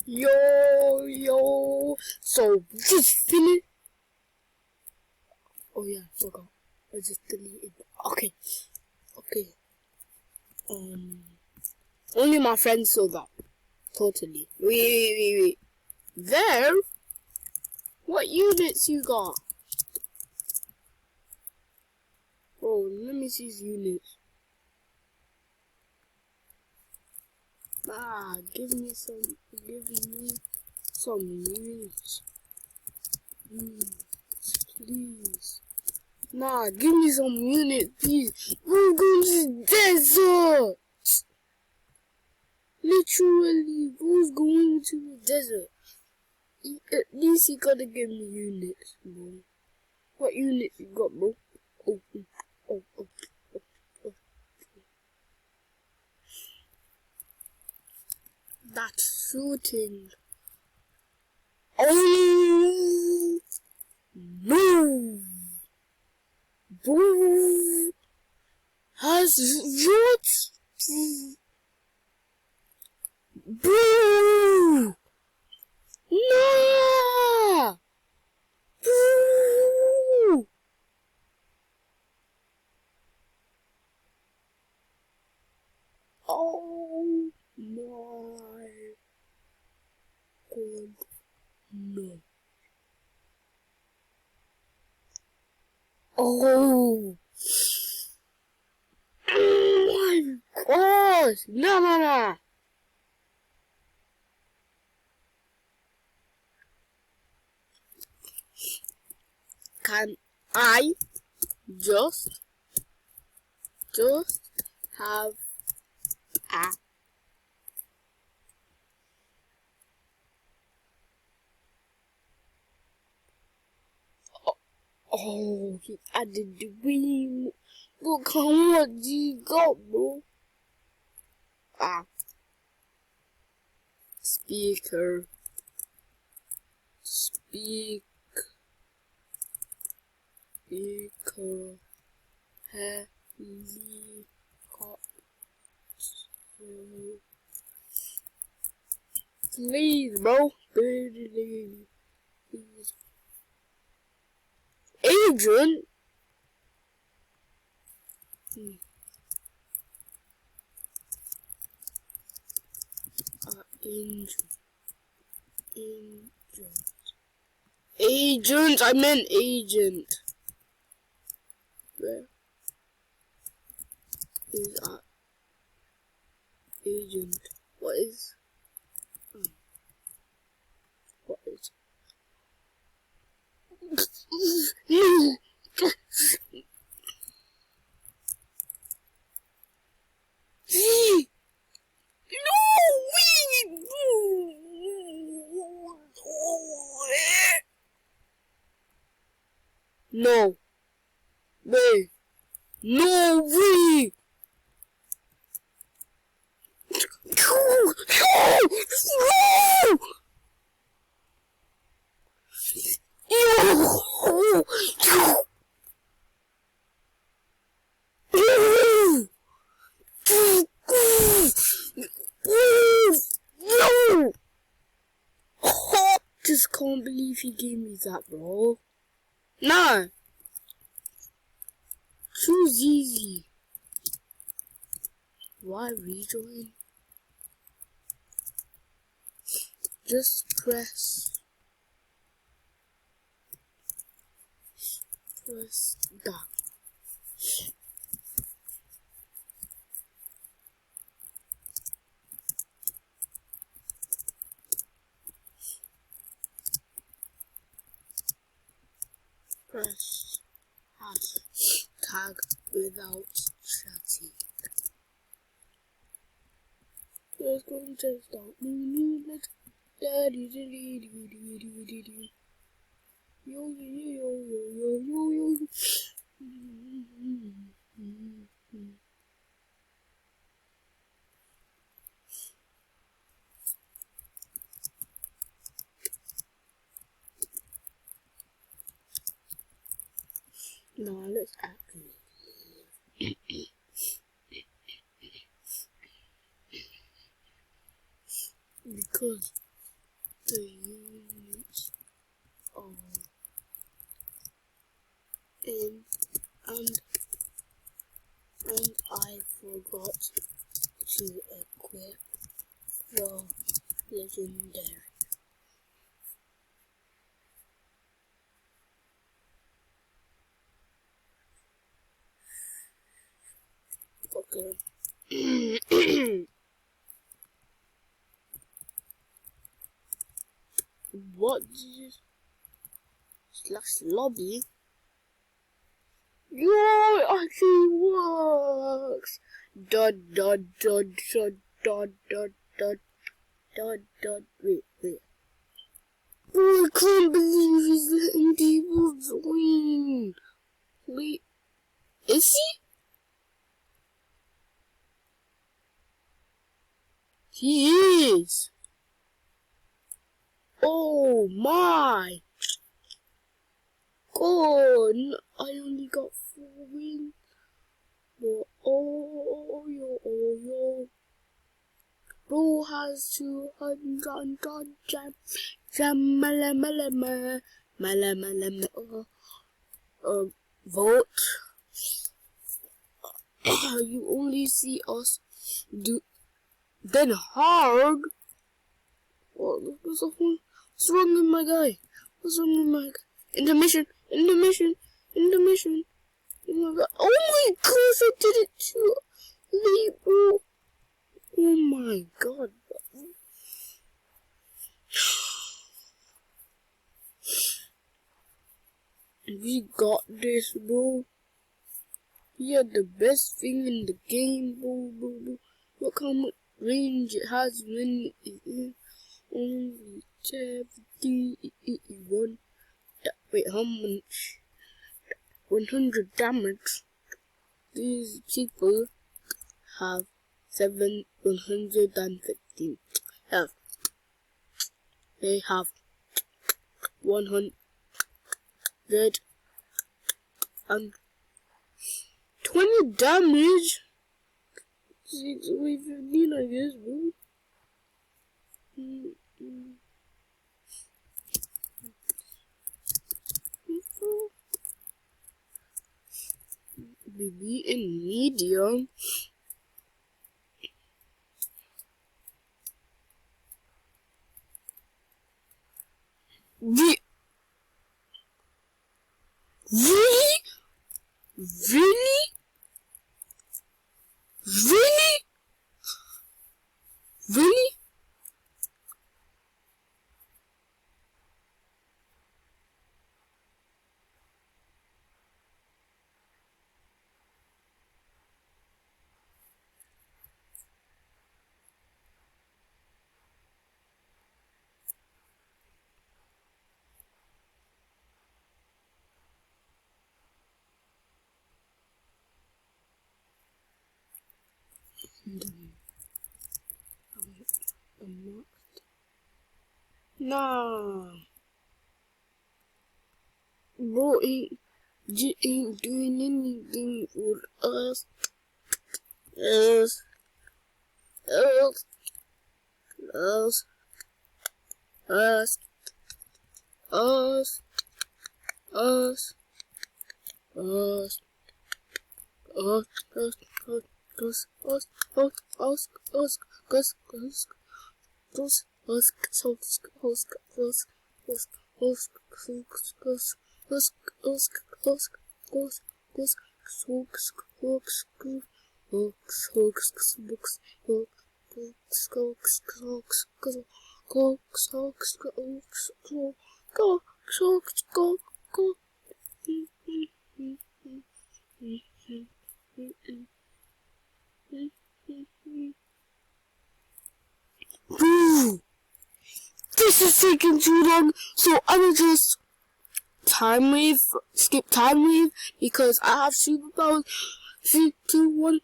Yo. So just finish. Oh yeah, forgot. I just deleted. Okay. Only my friends saw that. Totally. Wait. There? What units you got? Oh, let me see his units. Give me some units. Please. Give me some units, please. We're going to the desert. Literally, who's going to the desert? At least you gotta give me units, bro. What units you got, bro? Oh. That's shooting. Oh no! Bro has what? Boo! No! Boo! Oh my god, no. Oh my god! No. Can I just have a oh, he added the wing. Look how much he got, bro. Speaker helicopter. Please, bro. Please. Agent. Agent. I meant agent. Where is our agent? What is? No way! No way! Just can't believe he gave me that, bro. Nah. Choose easy. Why rejoin? Just press that. Press hashtag without chatting. Let's go and test out. Yo. No, let's actually because the units are in, and I forgot to equip the legendary. Okay. What did you / lobby? Yo, it actually works. Dot. Wait. Oh, I can't believe he's letting people join. Wait, is he? He is. Oh my God! I only got 4 wins. But oh yo. Bro has 200 vote. You only see us do then hard. What's wrong with my guy? Intermission. Oh my God. Oh my gosh, I did it too late, bro. Oh my God. We got this, bro. We are the best thing in the game, bro. Look how much range it has when it is only 71. Wait, how much? 100 damage. These people have 115. They have 120 damage. 615, I guess, bro. Maybe in medium. Really? Nah, bro ain't doing anything for us. This is taking too long, so I will just skip time wave because I have superpowers. 3, 2, 1.